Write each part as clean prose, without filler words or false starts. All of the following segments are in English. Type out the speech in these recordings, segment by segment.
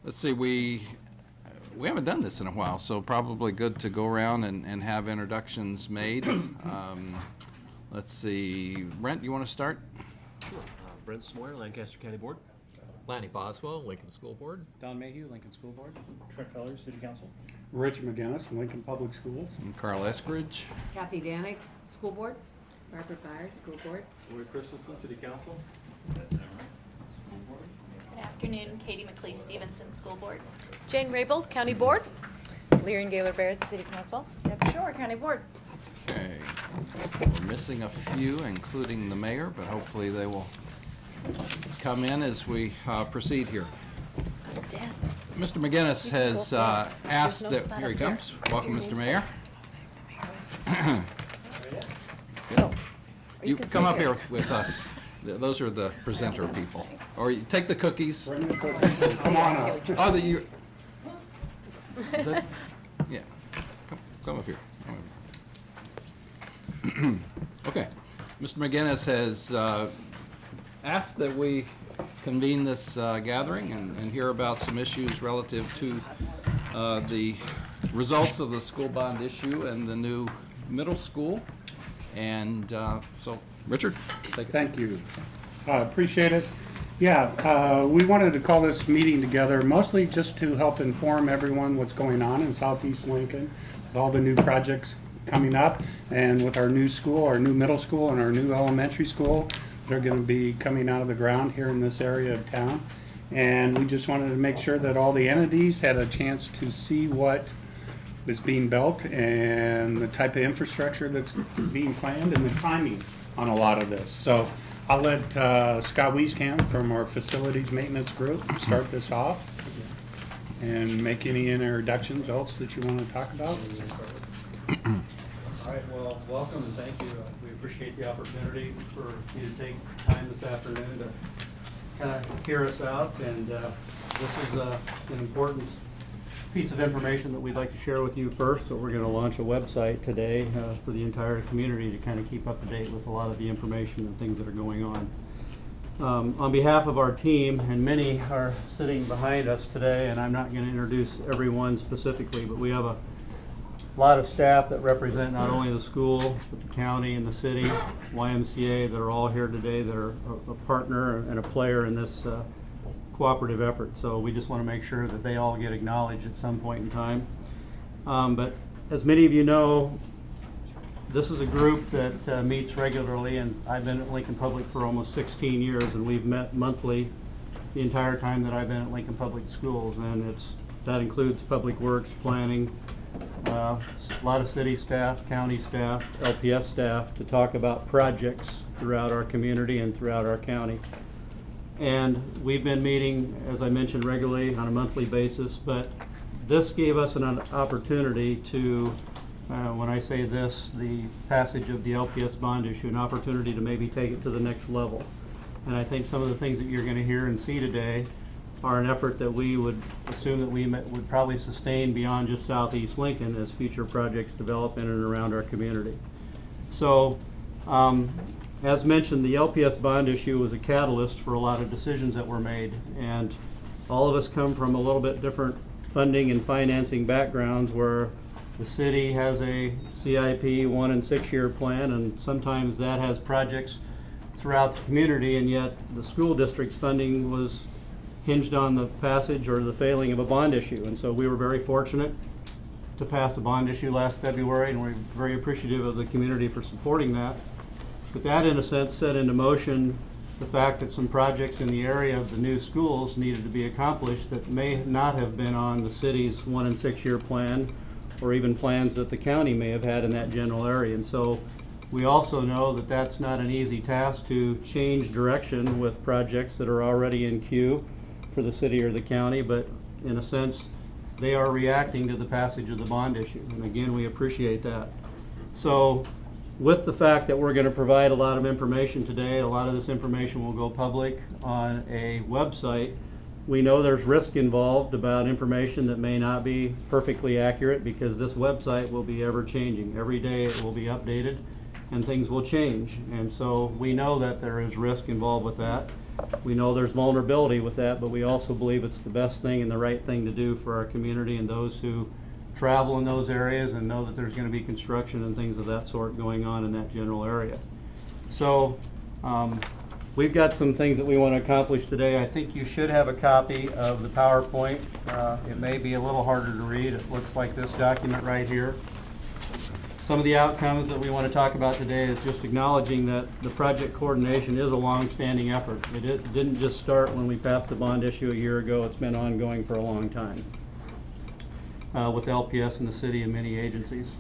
Let's see, we haven't done this in a while, so probably good to go around and have introductions made. Let's see, Brent, you want to start? Sure. Brent Smoyer, Lancaster County Board. Lanny Boswell, Lincoln School Board. Don Mayhew, Lincoln School Board. Trent Feller, City Council. Rich McGinnis, Lincoln Public Schools. And Carl Eskridge. Kathy Danik, School Board. Barbara Byers, School Board. Roy Christensen, City Council. Good afternoon, Katie McLeese Stevenson, School Board. Jane Raybold, County Board. Lyrian Gaylor Barrett, City Council. Deb Shore, County Board. Okay, we're missing a few, including the mayor, but hopefully they will come in as we proceed here. Dan. Mr. McGinnis has asked no that, spot here he up there. comes. Welcome, Mr. Mayor. Oh, You can come sit up here with us. Those are the presenter people. Or you take the cookies. Bring the cookies. Come on up. Oh, you. Is that, yeah. Come up here. Okay. Mr. McGinnis has asked that we convene this gathering and hear about some issues relative to the results of the school bond issue and the new middle school. And so, Richard, take it. Thank you. Appreciate it. Yeah, we wanted to call this meeting together mostly just to help inform everyone what's going on in Southeast Lincoln with all the new projects coming up and with our new school, our new middle school and our new elementary school. They're going to be coming out of the ground here in this area of town. And we just wanted to make sure that all the entities had a chance to see what is being built and the type of infrastructure that's being planned and the timing on a lot of this. So I'll let Scott Wieskamp from our facilities maintenance group start this off and make any introductions else that you want to talk about. All right, well, welcome and thank you. We appreciate the opportunity for you to take time this afternoon to kind of hear us out. And this is an important piece of information that we'd like to share with you first, but we're going to launch a website today for the entire community to kind of keep up to date with a lot of the information and things that are going on. On behalf of our team, and many are sitting behind us today, and I'm not going to introduce everyone specifically, but we have a lot of staff that represent not only the school, but the county and the city, YMCA, that are all here today that are a partner and a player in this cooperative effort. So we just want to make sure that they all get acknowledged at some point in time. But as many of you know, this is a group that meets regularly, and I've been at Lincoln Public for almost 16 years, and we've met monthly the entire time that I've been at Lincoln Public Schools, and that includes public works, planning, a lot of city staff, county staff, LPS staff, to talk about projects throughout our community and throughout our county. And we've been meeting, as I mentioned, regularly on a monthly basis, but this gave us an opportunity to, when I say this, the passage of the LPS bond issue, an opportunity to maybe take it to the next level. And I think some of the things that you're going to hear and see today are an effort that we would assume that we would probably sustain beyond just Southeast Lincoln as future projects develop in and around our community. So, as mentioned, the LPS bond issue was a catalyst for a lot of decisions that were made, and all of us come from a little bit different funding and financing backgrounds, where the city has a CIP 1 and 6 year plan, and sometimes that has projects throughout the community, and yet the school district's funding was hinged on the passage or the failing of a bond issue. And so we were very fortunate to pass a bond issue last February, and we're very appreciative of the community for supporting that. But that, in a sense, set into motion the fact that some projects in the area of the new schools needed to be accomplished that may not have been on the city's 1 and 6 year plan, or even plans that the county may have had in that general area. And so we also know that that's not an easy task to change direction with projects that are already in queue for the city or the county, but in a sense, they are reacting to the passage of the bond issue. And again, we appreciate that. So with the fact that we're going to provide a lot of information today, a lot of this information will go public on a website. We know there's risk involved about information that may not be perfectly accurate, because this website will be ever changing. Every day it will be updated and things will change. And so we know that there is risk involved with that. We know there's vulnerability with that, but we also believe it's the best thing and the right thing to do for our community and those who travel in those areas and know that there's going to be construction and things of that sort going on in that general area. So we've got some things that we want to accomplish today. I think you should have a copy of the PowerPoint. It may be a little harder to read. It looks like this document right here. Some of the outcomes that we want to talk about today is just acknowledging that the project coordination is a long-standing effort. It didn't just start when we passed the bond issue a year ago. It's been ongoing for a long time with LPS and the city and many agencies.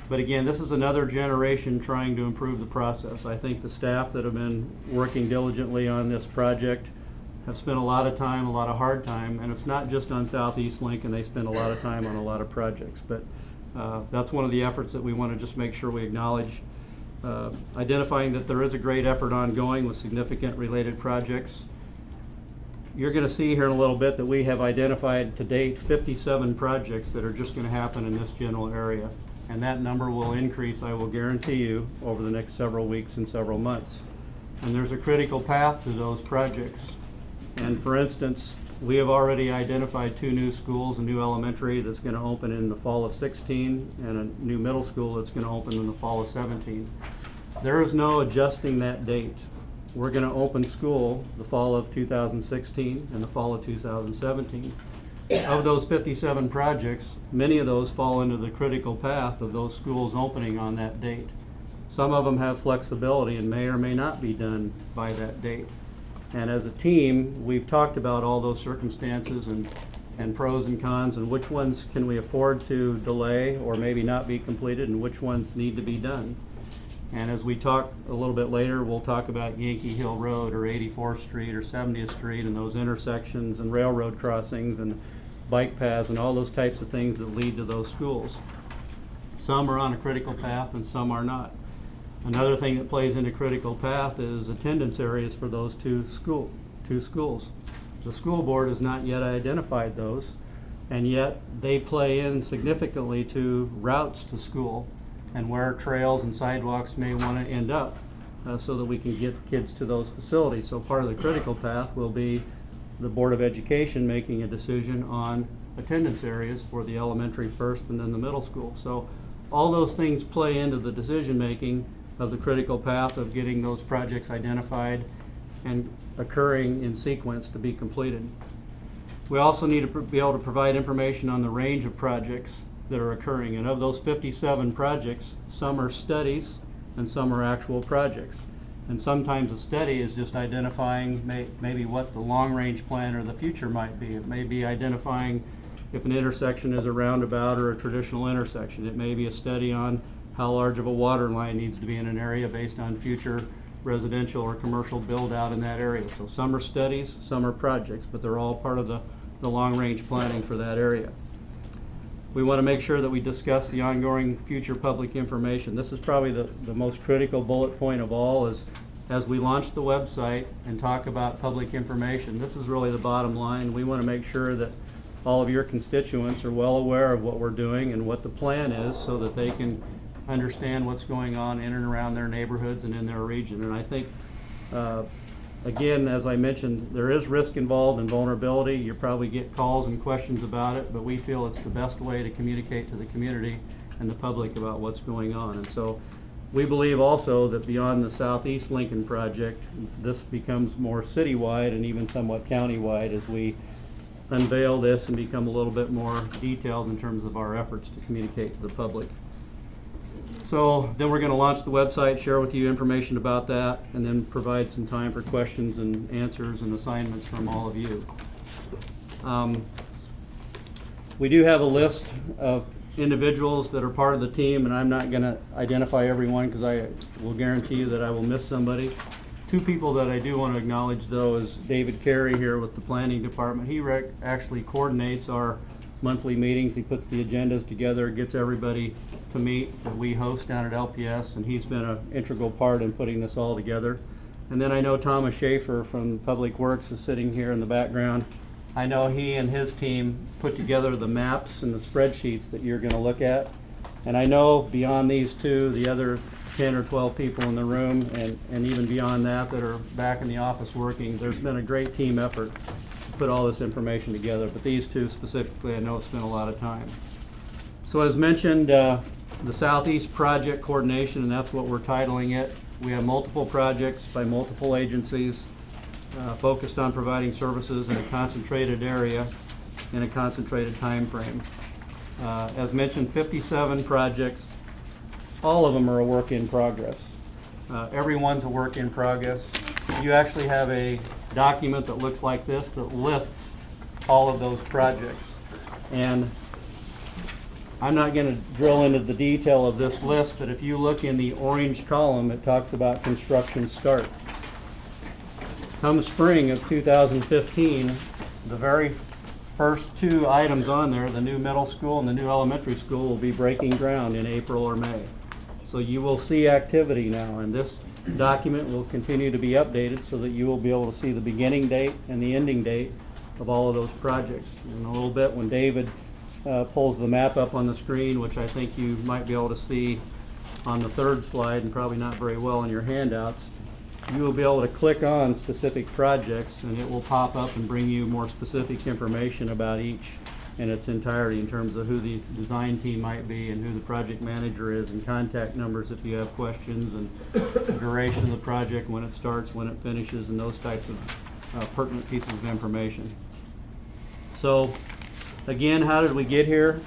But again, this is another generation trying to improve the process. I think the staff that have been working diligently on this project have spent a lot of time, a lot of hard time, and it's not just on Southeast Lincoln. They spend a lot of time on a lot of projects. But that's one of the efforts that we want to just make sure we acknowledge, identifying that there is a great effort ongoing with significant related projects. You're going to see here in a little bit that we have identified to date 57 projects that are just going to happen in this general area. And that number will increase, I will guarantee you, over the next several weeks and several months. And there's a critical path to those projects. And for instance, we have already identified 2 new schools, a new elementary that's going to open in the fall of 16 and a new middle school that's going to open in the fall of 17. There is no adjusting that date. We're going to open school the fall of 2016 and the fall of 2017. Of those 57 projects, many of those fall into the critical path of those schools opening on that date. Some of them have flexibility and may or may not be done by that date. And as a team, we've talked about all those circumstances and pros and cons and which ones can we afford to delay or maybe not be completed and which ones need to be done. And as we talk a little bit later, we'll talk about Yankee Hill Road or 84th Street or 70th Street and those intersections and railroad crossings and bike paths and all those types of things that lead to those schools. Some are on a critical path and some are not. Another thing that plays into critical path is attendance areas for those two schools. The school board has not yet identified those, and yet they play in significantly to routes to school and where trails and sidewalks may want to end up so that we can get kids to those facilities. So part of the critical path will be the Board of Education making a decision on attendance areas for the elementary first and then the middle school. So all those things play into the decision making of the critical path of getting those projects identified and occurring in sequence to be completed. We also need to be able to provide information on the range of projects that are occurring. And of those 57 projects, some are studies and some are actual projects. And sometimes a study is just identifying maybe what the long-range plan or the future might be. It may be identifying if an intersection is a roundabout or a traditional intersection. It may be a study on how large of a water line needs to be in an area based on future residential or commercial build out in that area. So some are studies, some are projects, but they're all part of the long-range planning for that area. We want to make sure that we discuss the ongoing future public information. This is probably the most critical bullet point of all is as we launch the website and talk about public information, this is really the bottom line. We want to make sure that all of your constituents are well aware of what we're doing and what the plan is so that they can understand what's going on in and around their neighborhoods and in their region. And I think, again, as I mentioned, there is risk involved and vulnerability. You probably get calls and questions about it, but we feel it's the best way to communicate to the community and the public about what's going on. And so we believe also that beyond the Southeast Lincoln project, this becomes more citywide and even somewhat countywide as we unveil this and become a little bit more detailed in terms of our efforts to communicate to the public. So then we're going to launch the website, share with you information about that, and then provide some time for questions and answers and assignments from all of you. We do have a list of individuals that are part of the team, and I'm not going to identify everyone because I will guarantee you that I will miss somebody. 2 people that I do want to acknowledge, though, is David Carey here with the Planning Department. He actually coordinates our monthly meetings. He puts the agendas together, gets everybody to meet that we host down at LPS, and he's been an integral part in putting this all together. And then I know Thomas Schaefer from Public Works is sitting here in the background. I know he and his team put together the maps and the spreadsheets that you're going to look at. And I know beyond these two, the other 10 or 12 people in the room, and even beyond that are back in the office working, there's been a great team effort to put all this information together. But these two specifically, I know have spent a lot of time. So as mentioned, the Southeast Project Coordination, and that's what we're titling it. We have multiple projects by multiple agencies focused on providing services in a concentrated area in a concentrated time frame. As mentioned, 57 projects. All of them are a work in progress. Everyone's a work in progress. You actually have a document that looks like this that lists all of those projects. And I'm not going to drill into the detail of this list, but if you look in the orange column, it talks about construction start. Come spring of 2015, the very first two items on there, the new middle school and the new elementary school, will be breaking ground in April or May. So you will see activity now, and this document will continue to be updated so that you will be able to see the beginning date and the ending date of all of those projects. In a little bit, when David pulls the map up on the screen, which I think you might be able to see on the third slide and probably not very well in your handouts, you will be able to click on specific projects and it will pop up and bring you more specific information about each in its entirety in terms of who the design team might be and who the project manager is, and contact numbers if you have questions, and the duration of the project, when it starts, when it finishes, and those types of pertinent pieces of information. So again, how did we get here?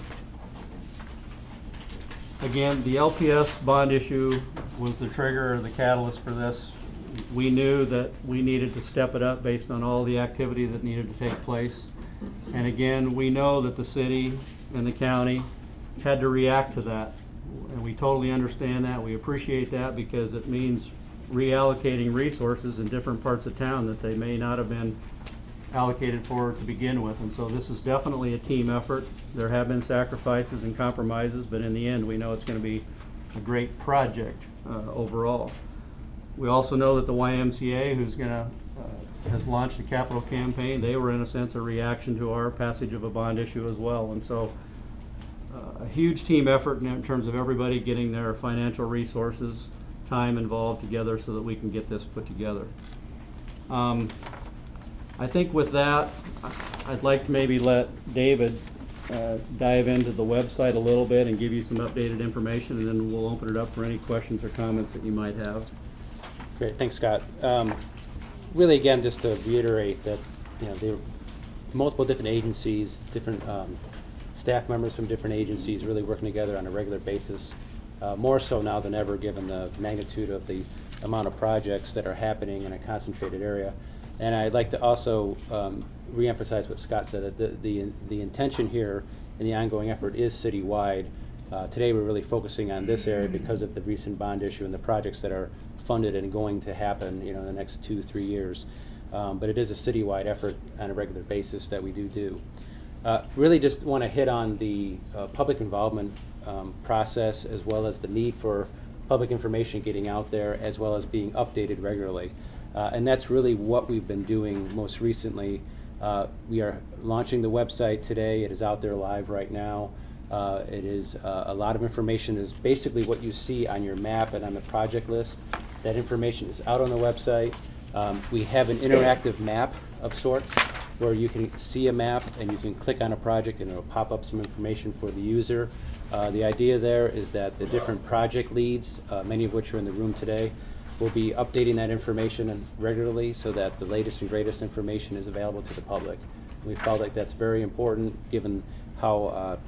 Again, the LPS bond issue was the trigger or the catalyst for this. We knew that we needed to step it up based on all the activity that needed to take place. And again, we know that the city and the county had to react to that. And we totally understand that. We appreciate that because it means reallocating resources in different parts of town that they may not have been allocated for to begin with. And so this is definitely a team effort. There have been sacrifices and compromises, but in the end, we know it's going to be a great project overall. We also know that the YMCA, who's going to has launched a capital campaign, they were in a sense a reaction to our passage of a bond issue as well. And so a huge team effort in terms of everybody getting their financial resources, time involved together so that we can get this put together. I think with that, I'd like to maybe let David dive into the website a little bit and give you some updated information, and then we'll open it up for any questions or comments that you might have. Great, thanks, Scott. Really, again, just to reiterate that, there are multiple different agencies, different staff members from different agencies really working together on a regular basis, more so now than ever given the magnitude of the amount of projects that are happening in a concentrated area. And I'd like to also reemphasize what Scott said, that the intention here in the ongoing effort is citywide. Today we're really focusing on this area because of the recent bond issue and the projects that are funded and going to happen, in the next 2-3 years. But it is a citywide effort on a regular basis that we do. Really just want to hit on the public involvement process, as well as the need for public information getting out there, as well as being updated regularly. And that's really what we've been doing most recently. We are launching the website today. It is out there live right now. It is a lot of information is basically what you see on your map and on the project list. That information is out on the website. We have an interactive map of sorts where you can see a map and you can click on a project and it'll pop up some information for the user. The idea there is that the different project leads, many of which are in the room today, will be updating that information regularly so that the latest and greatest information is available to the public. We felt like that's very important given how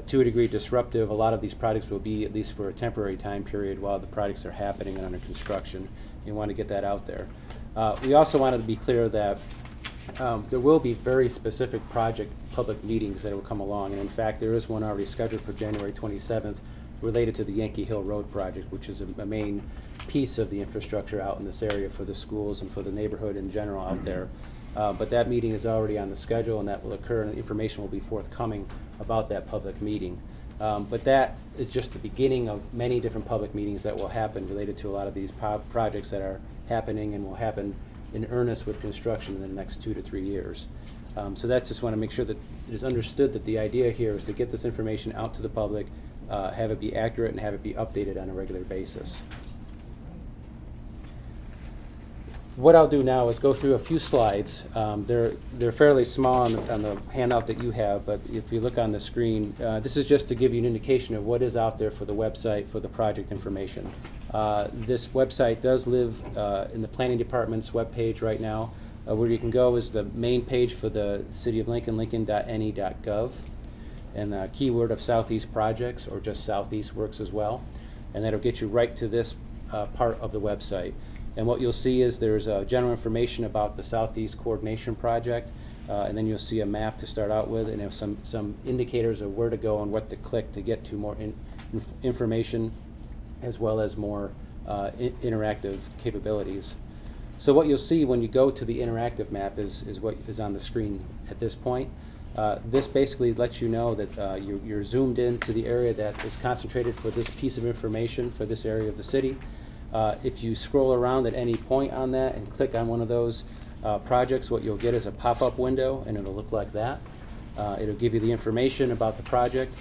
to a degree disruptive a lot of these projects will be, at least for a temporary time period while the projects are happening and under construction. You want to get that out there. We also wanted to be clear that there will be very specific project public meetings that will come along, and in fact there is one already scheduled for January 27th related to the Yankee Hill Road project, which is a main piece of the infrastructure out in this area for the schools and for the neighborhood in general out there. But that meeting is already on the schedule, and that will occur, and information will be forthcoming about that public meeting. But that is just the beginning of many different public meetings that will happen related to a lot of these projects that are happening and will happen in earnest with construction in the next 2 to 3 years. So that's just want to make sure that it is understood that the idea here is to get this information out to the public have it be accurate and have it be updated on a regular basis. What I'll do now is go through a few slides. They're fairly small on the handout that you have, but if you look on the screen, this is just to give you an indication of what is out there for the website for the project information. This website does live in the Planning Department's webpage right now. Where you can go is the main page for the City of Lincoln, lincoln.ne.gov, and the keyword of Southeast Projects, or just Southeast works as well. And that'll get you right to this part of the website. And what you'll see is there's general information about the Southeast Coordination Project, and then you'll see a map to start out with, and have some indicators of where to go and what to click to get to more information, as well as more interactive capabilities. So what you'll see when you go to the interactive map is what is on the screen at this point. This basically lets you know that you're zoomed into the area that is concentrated for this piece of information for this area of the city. If you scroll around at any point on that and click on one of those projects, what you'll get is a pop-up window, and it'll look like that. It'll give you the information about the project.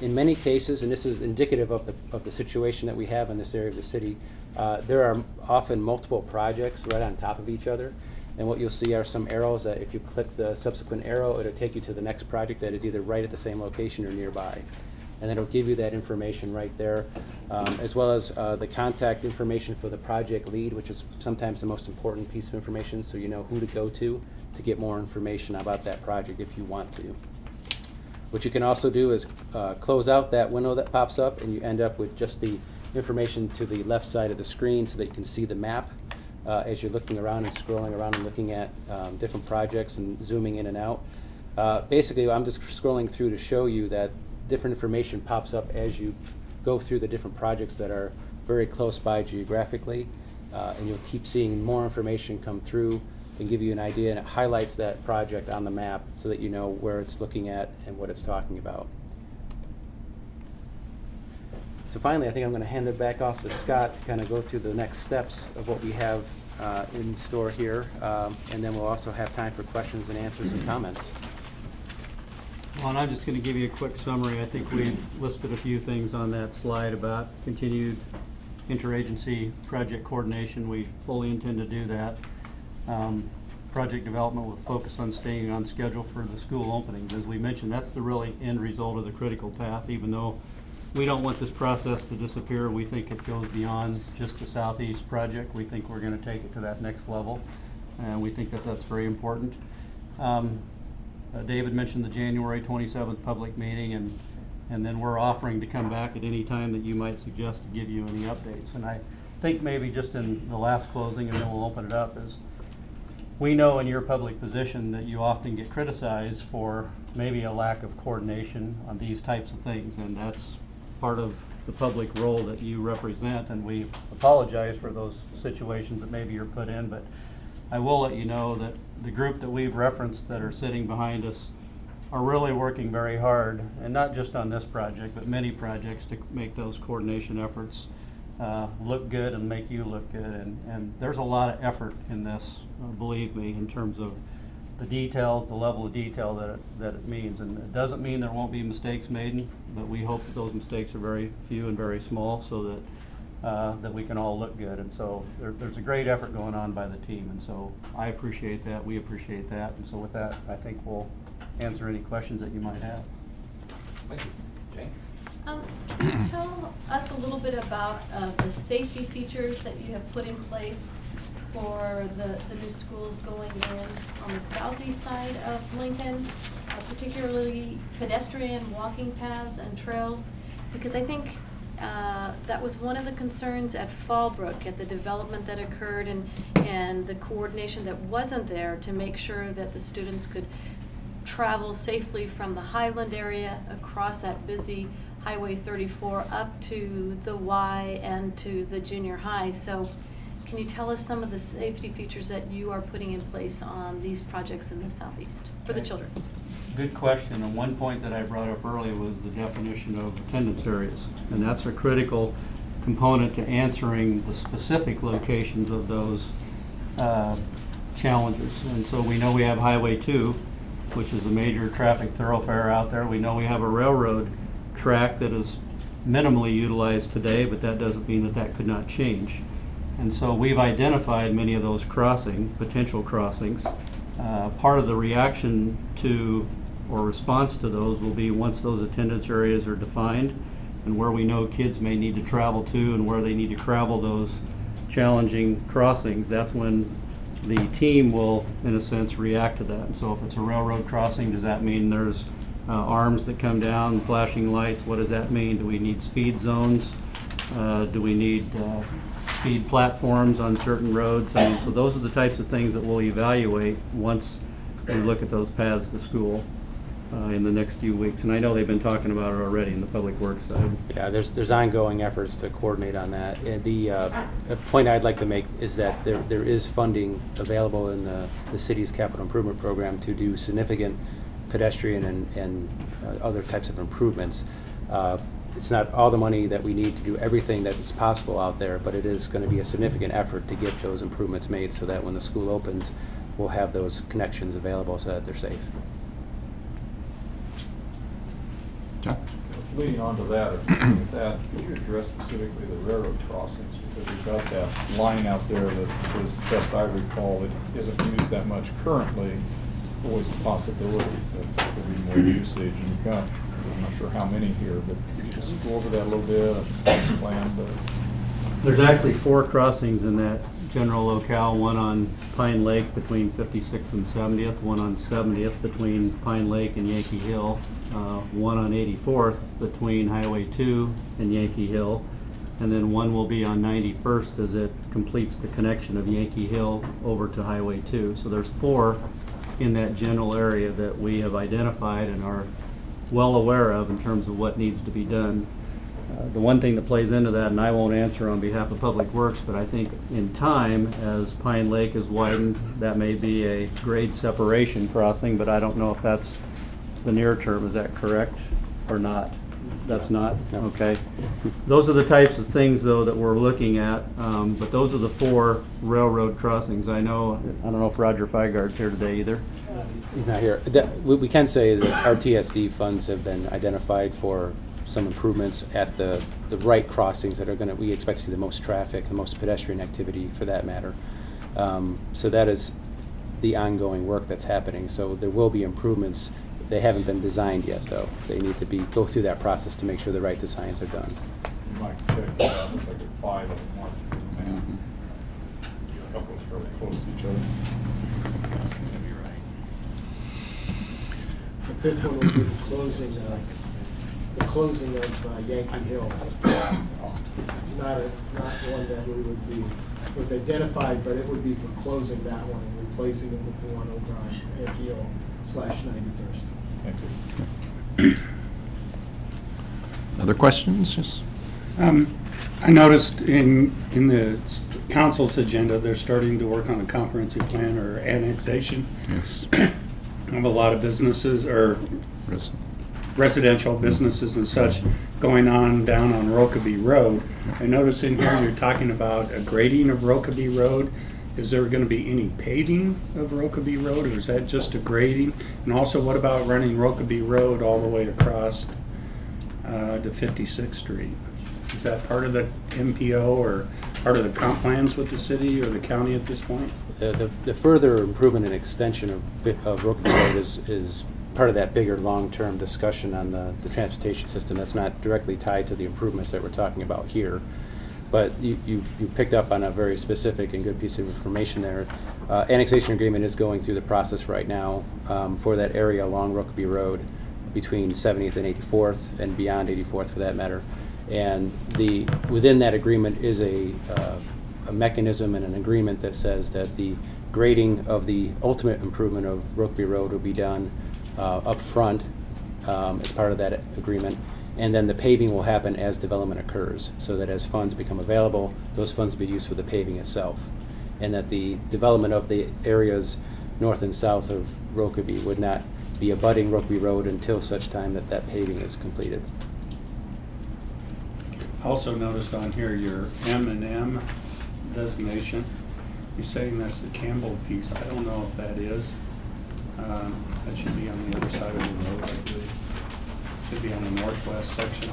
In many cases, and this is indicative of the situation that we have in this area of the city, there are often multiple projects right on top of each other. And what you'll see are some arrows that if you click the subsequent arrow, it'll take you to the next project that is either right at the same location or nearby. And it'll give you that information right there, as well as the contact information for the project lead, which is sometimes the most important piece of information, so you know who to go to get more information about that project if you want to. What you can also do is close out that window that pops up, and you end up with just the information to the left side of the screen so that you can see the map as you're looking around and scrolling around and looking at different projects and zooming in and out. Basically, I'm just scrolling through to show you that different information pops up as you go through the different projects that are very close by geographically, and you'll keep seeing more information come through and give you an idea, and it highlights that project on the map so that you know where it's looking at and what it's talking about. So finally, I think I'm going to hand it back off to Scott to kind of go through the next steps of what we have in store here, and then we'll also have time for questions and answers and comments. Well, and I'm just going to give you a quick summary. I think we listed a few things on that slide about continued interagency project coordination. We fully intend to do that. Project development with focus on staying on schedule for the school openings. As we mentioned, that's the really end result of the critical path. Even though we don't want this process to disappear, we think it goes beyond just the Southeast project. We think we're going to take it to that next level, and we think that that's very important. David mentioned the January 27th public meeting, and then we're offering to come back at any time that you might suggest to give you any updates. And I think maybe just in the last closing, and then we'll open it up, is we know in your public position that you often get criticized for maybe a lack of coordination on these types of things, and that's part of the public role that you represent, and we apologize for those situations that maybe you're put in, but I will let you know that the group that we've referenced that are sitting behind us are really working very hard, and not just on this project, but many projects, to make those coordination efforts look good and make you look good. And there's a lot of effort in this, believe me, in terms of the details, the level of detail that it means. And it doesn't mean there won't be mistakes made, but we hope that those mistakes are very few and very small, so that that we can all look good. And so there's a great effort going on by the team, and so I appreciate that, we appreciate that, and so with that, I think we'll answer any questions that you might have. Thank you. Jane? Can you tell us a little bit about the safety features that you have put in place for the new schools going in on the southeast side of Lincoln, particularly pedestrian walking paths and trails? Because I think that was one of the concerns at Fallbrook, at the development that occurred and the coordination that wasn't there to make sure that the students could travel safely from the Highland area across that busy Highway 34 up to the Y and to the junior high. So can you tell us some of the safety features that you are putting in place on these projects in the southeast for the children? Good question, and one point that I brought up earlier was the definition of attendance areas, and that's a critical component to answering the specific locations of those challenges. And so we know we have Highway 2, which is a major traffic thoroughfare out there. We know we have a railroad track that is minimally utilized today, but that doesn't mean that that could not change. And so we've identified many of those potential crossings. Part of the reaction to or response to those will be once those attendance areas are defined and where we know kids may need to travel to and where they need to travel those challenging crossings, that's when the team will, in a sense, react to that. And so if it's a railroad crossing, does that mean there's arms that come down, flashing lights? What does that mean? Do we need speed zones? Do we need speed platforms on certain roads? I mean, so those are the types of things that we'll evaluate once we look at those paths to school in the next few weeks. And I know they've been talking about it already in the public works side. Yeah, there's ongoing efforts to coordinate on that. And the point I'd like to make is that there is funding available in the city's capital improvement program to do significant pedestrian and other types of improvements. It's not all the money that we need to do everything that is possible out there, but it is going to be a significant effort to get those improvements made so that when the school opens, we'll have those connections available so that they're safe. John? Leading on to that, or with that, could you address specifically the railroad crossings? Because we've got that line out there that, as best I recall, it isn't used that much currently. Always the possibility that there will be more usage, and you've got, I'm not sure how many here, but could you just go over that a little bit and explain the... There's actually 4 crossings in that general locale, one on Pine Lake between 56th and 70th, one on 70th between Pine Lake and Yankee Hill, one on 84th between Highway 2 and Yankee Hill, and then one will be on 91st as it completes the connection of Yankee Hill over to Highway 2. So there's 4 in that general area that we have identified and are well aware of in terms of what needs to be done. The one thing that plays into that, and I won't answer on behalf of Public Works, but I think in time, as Pine Lake is widened, that may be a grade separation crossing, but I don't know if that's the near term. Is that correct or not? That's not? Okay. Those are the types of things, though, that we're looking at, but those are the 4 railroad crossings. I don't know if Roger Feigard's here today either. He's not here. What we can say is that our TSD funds have been identified for some improvements at the right crossings that are we expect to see the most traffic, the most pedestrian activity for that matter. So that is the ongoing work that's happening. So there will be improvements. They haven't been designed yet, though. They need to go through that process to make sure the right designs are done. You might check that out. Looks like there are 5 of them marked. A couple is fairly close to each other. The 5th one will be the closing of Yankee Hill. It's not one that we've identified, but it would be for closing that one and replacing it with the one over on Yankee Hill /91st. Thank you. Other questions? Yes. I noticed in the council's agenda, they're starting to work on a comprehensive plan or annexation Yes. of a lot of businesses or Yes. residential businesses and such going on down on Rokeby Road. I notice in here you're talking about a grading of Rokeby Road. Is there going to be any paving of Rokeby Road, or is that just a grading? And also, what about running Rokeby Road all the way across to 56th Street? Is that part of the MPO or part of the comp plans with the city or the county at this point? The further improvement and extension of Rokeby Road is part of that bigger long-term discussion on the transportation system. That's not directly tied to the improvements that we're talking about here. But you picked up on a very specific and good piece of information there. Annexation agreement is going through the process right now for that area along Rokeby Road between 70th and 84th and beyond 84th for that matter. And within that agreement is a mechanism and an agreement that says that the grading of the ultimate improvement of Rokeby Road will be done up front as part of that agreement. And then the paving will happen as development occurs, so that as funds become available, those funds will be used for the paving itself. And that the development of the areas north and south of Rokeby would not be abutting Rokeby Road until such time that that paving is completed. Also noticed on here your M&M designation. You're saying that's the Campbell piece. I don't know if that is. That should be on the other side of the road, I believe. Should be on the northwest section.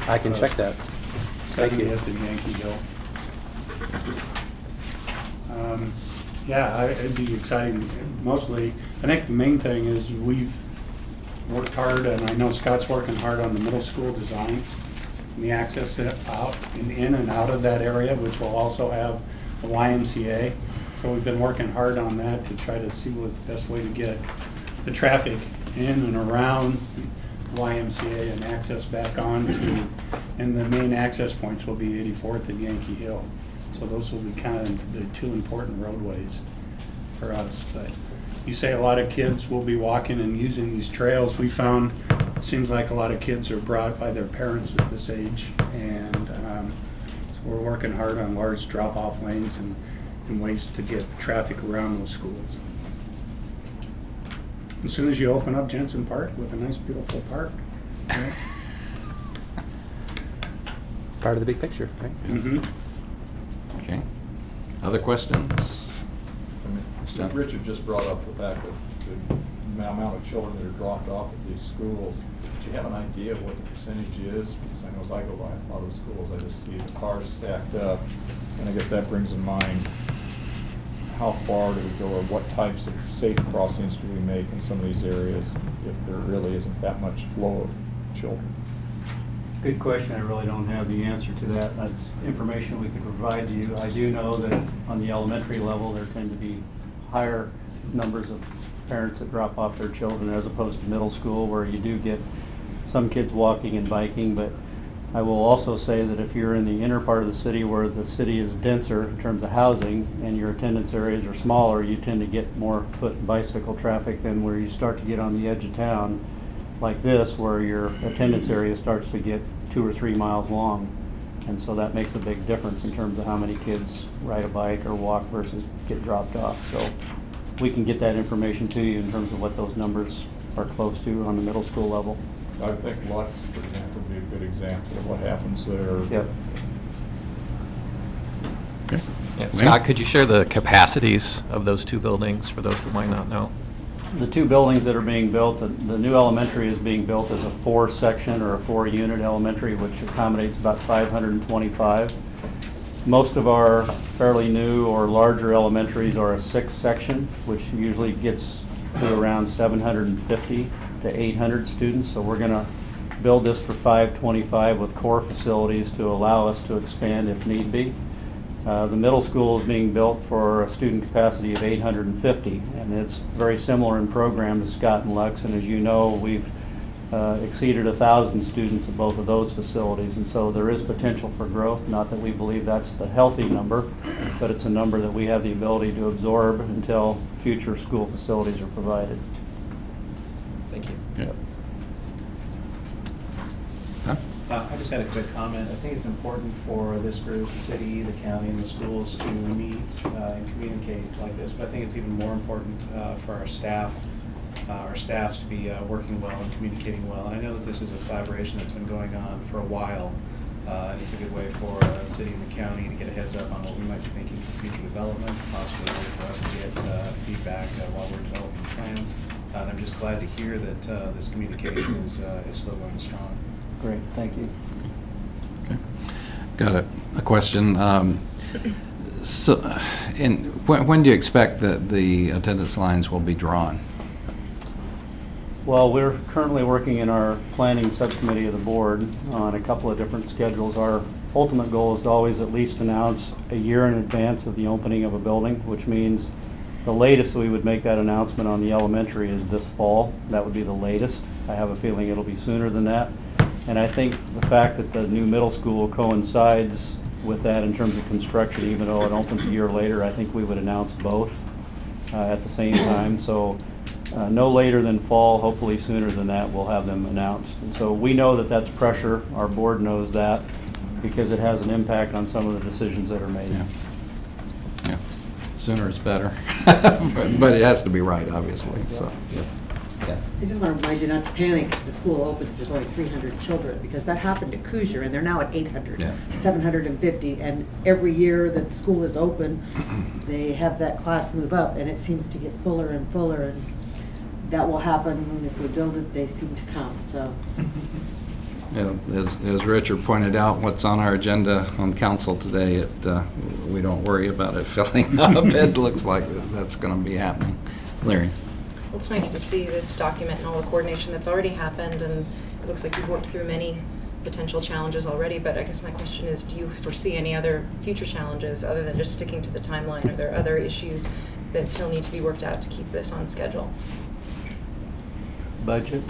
I can check that. Thank you. 70th and Yankee Hill. Yeah, it'd be exciting. Mostly, I think the main thing is we've worked hard, and I know Scott's working hard on the middle school design and the access out and in and out of that area, which will also have the YMCA. So we've been working hard on that to try to see what the best way to get the traffic in and around YMCA and access back on to, and the main access points will be 84th and Yankee Hill. So those will be kind of the two important roadways for us. But you say a lot of kids will be walking and using these trails. We found it seems like a lot of kids are brought by their parents at this age, and so we're working hard on large drop-off lanes and ways to get traffic around those schools. As soon as you open up Jensen Park with a nice, beautiful park. Yeah. Part of the big picture, right? Mm-hmm. Okay. Other questions? I mean, Mr. Johnson? Richard just brought up the fact that the amount of children that are dropped off at these schools. Do you have an idea of what the percentage is? Because I know as I go by a lot of the schools, I just see the cars stacked up. And I guess that brings in mind, how far do we go, or what types of safe crossings do we make in some of these areas if there really isn't that much flow of children? Good question. I really don't have the answer to that. That's information we could provide to you. I do know that on the elementary level, there tend to be higher numbers of parents that drop off their children as opposed to middle school, where you do get some kids walking and biking. But I will also say that if you're in the inner part of the city where the city is denser in terms of housing and your attendance areas are smaller, you tend to get more foot and bicycle traffic than where you start to get on the edge of town like this, where your attendance area starts to get 2 or 3 miles long. And so that makes a big difference in terms of how many kids ride a bike or walk versus get dropped off. So we can get that information to you in terms of what those numbers are close to on the middle school level. I think Lux, for example, would be a good example of what happens there. Yep. Okay. Yeah, Scott, could you share the capacities of those two buildings for those that might not know? The two buildings that are being built, the new elementary is being built as a 4-section or a 4-unit elementary, which accommodates about 525. Most of our fairly new or larger elementaries are a 6-section, which usually gets to around 750 to 800 students. So we're going to build this for 525 with core facilities to allow us to expand if need be. The middle school is being built for a student capacity of 850, and it's very similar in program to Scott and Lux. And as you know, we've exceeded 1,000 students at both of those facilities, and so there is potential for growth. Not that we believe that's the healthy number, but it's a number that we have the ability to absorb until future school facilities are provided. Thank you. Yeah. Huh? I just had a quick comment. I think it's important for this group, the city, the county, and the schools to meet and communicate like this. But I think it's even more important for our staffs to be working well and communicating well. And I know that this is a collaboration that's been going on for a while. And it's a good way for the city and the county to get a heads up on what we might be thinking for future development, possibly a way for us to get feedback while we're developing plans. And I'm just glad to hear that this communication is still going strong. Great, thank you. Okay. Got a question. So, when do you expect that the attendance lines will be drawn? Well, we're currently working in our planning subcommittee of the board on a couple of different schedules. Our ultimate goal is to always at least announce a year in advance of the opening of a building, which means the latest we would make that announcement on the elementary is this fall. That would be the latest. I have a feeling it'll be sooner than that. And I think the fact that the new middle school coincides with that in terms of construction, even though it opens a year later, I think we would announce both at the same time. So no later than fall, hopefully sooner than that, we'll have them announced. And so we know that that's pressure. Our board knows that because it has an impact on some of the decisions that are made. Yeah. Sooner is better, but it has to be right, obviously. So. Yes. Yeah. I just want to remind you not to panic if the school opens, there's only 300 children, because that happened at Coosier, and they're now at 800, Yeah. 750, and every year that the school is open, they have that class move up, and it seems to get fuller and fuller, and that will happen if we build it, they seem to come, so. As Richard pointed out, what's on our agenda on council today, we don't worry about it filling up. It looks like that's going to be happening. Larry? Well, it's nice to see this document and all the coordination that's already happened, and it looks like you've worked through many potential challenges already, but I guess my question is, do you foresee any other future challenges other than just sticking to the timeline? Are there other issues that still need to be worked out to keep this on schedule? Budget,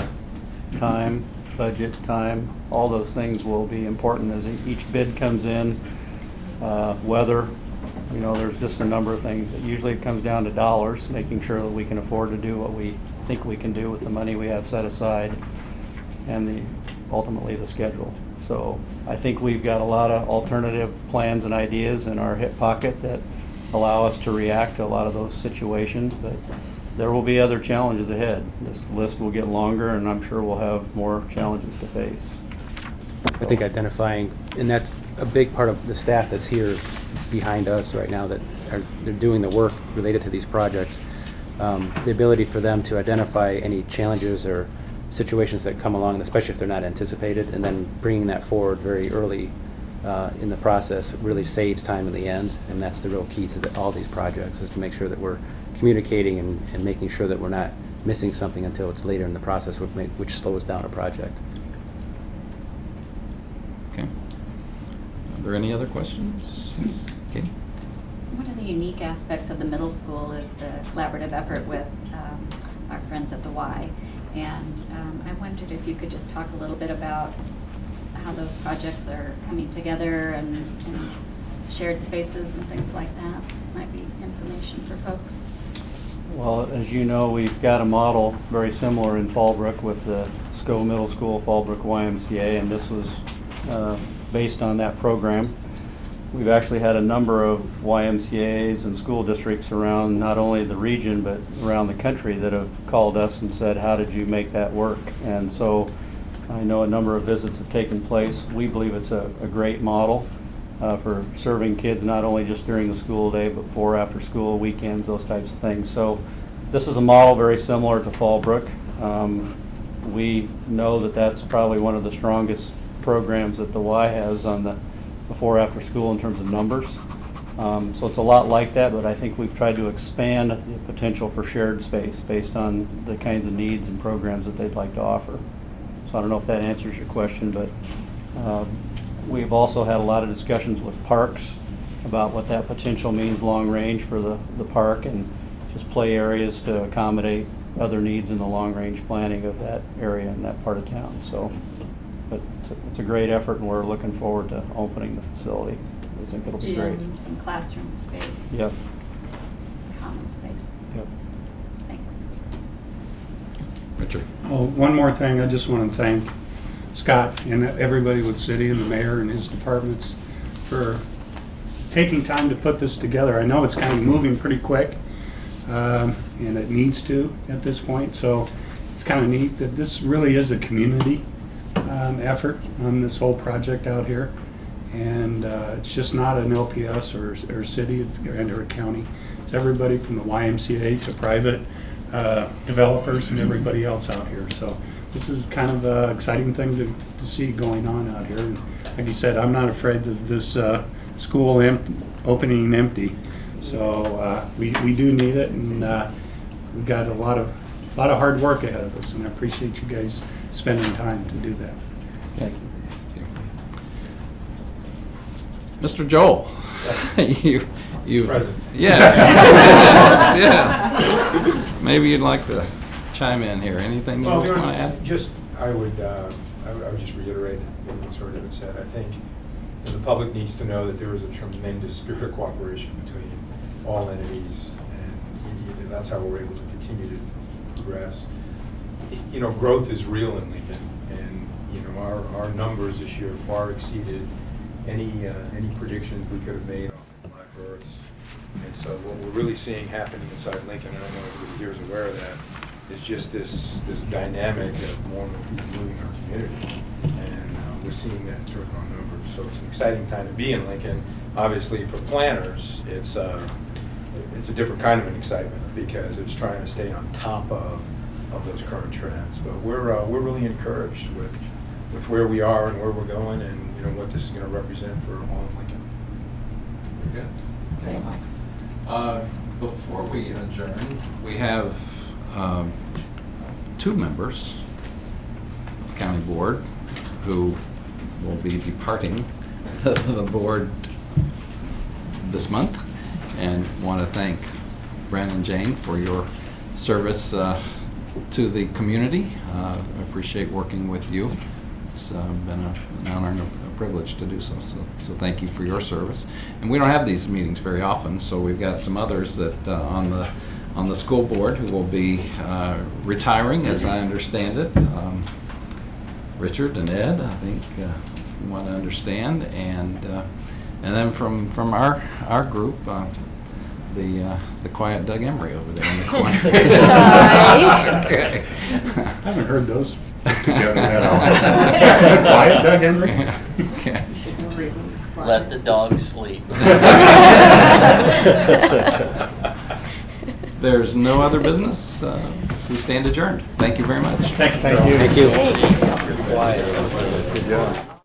time, all those things will be important as each bid comes in. Weather, there's just a number of things. Usually it comes down to dollars, making sure that we can afford to do what we think we can do with the money we have set aside, and ultimately the schedule. So I think we've got a lot of alternative plans and ideas in our hip pocket that allow us to react to a lot of those situations, but there will be other challenges ahead. This list will get longer, and I'm sure we'll have more challenges to face. I think identifying, and that's a big part of the staff that's here behind us right now that they're doing the work related to these projects. The ability for them to identify any challenges or situations that come along, especially if they're not anticipated, and then bringing that forward very early in the process really saves time in the end, and that's the real key to all these projects, is to make sure that we're communicating and making sure that we're not missing something until it's later in the process, which slows down a project. Okay. Are there any other questions? Okay. One of the unique aspects of the middle school is the collaborative effort with our friends at the Y. And I wondered if you could just talk a little bit about how those projects are coming together and shared spaces and things like that. Might be information for folks. Well, as you know, we've got a model very similar in Fallbrook with the SCO Middle School, Fallbrook YMCA, and this was based on that program. We've actually had a number of YMCAs and school districts around not only the region but around the country that have called us and said, how did you make that work? And so I know a number of visits have taken place. We believe it's a great model for serving kids not only just during the school day but before, after school, weekends, those types of things. So this is a model very similar to Fallbrook. We know that that's probably one of the strongest programs that the Y has on the before, after school in terms of numbers. So it's a lot like that, but I think we've tried to expand the potential for shared space based on the kinds of needs and programs that they'd like to offer. So I don't know if that answers your question, but we've also had a lot of discussions with parks about what that potential means long range for the park and just play areas to accommodate other needs in the long range planning of that area and that part of town. So, but it's a great effort, and we're looking forward to opening the facility. I think it'll be great. Gym, some classroom space. Yep. Some common space. Yep. Thanks. Richard? Oh, one more thing. I just want to thank Scott and everybody with City and the mayor and his departments for taking time to put this together. I know it's kind of moving pretty quick, and it needs to at this point. So it's kind of neat that this really is a community effort on this whole project out here. And it's just not an LPS or city or a county. It's everybody from the YMCA to private developers and everybody else out here. So this is kind of an exciting thing to see going on out here. And like you said, I'm not afraid of this school opening empty. So we do need it, and we've got a lot of hard work ahead of us. And I appreciate you guys spending time to do that. Thank you. Mr. Joel, you Present. Yes. Yes. Maybe you'd like to chime in here. Anything you want to add? I would just reiterate what sort of said. I think the public needs to know that there is a tremendous spirit of cooperation between all entities, and that's how we're able to continue to progress. You know, growth is real in Lincoln, and you know our numbers this year far exceeded any predictions we could have made on live births. And so what we're really seeing happening inside Lincoln, and I know everybody here is aware of that, is just this dynamic of more and more people moving our community. And we're seeing that in terms of our numbers. So it's an exciting time to be in Lincoln. Obviously for planners, it's a different kind of an excitement because it's trying to stay on top of those current trends. But we're really encouraged with with where we are and where we're going, and what this is going to represent for all of Lincoln. Very good. Okay. Before we adjourn, we have 2 members of the county board who will be departing the board this month, and want to thank Brandon and Jane for your service to the community. I appreciate working with you. It's been an honor and a privilege to do so. So thank you for your service. And we don't have these meetings very often, so we've got some others that on the school board who will be retiring, as I understand it. Richard and Ed, I think, you want to understand, and then from our group, the quiet Doug Emery over there in the corner. I haven't heard those together that often. Quiet Doug Emery. Okay. Let the dog sleep. There's no other business. We stand adjourned. Thank you very much. Thank you. Thank you. Good job.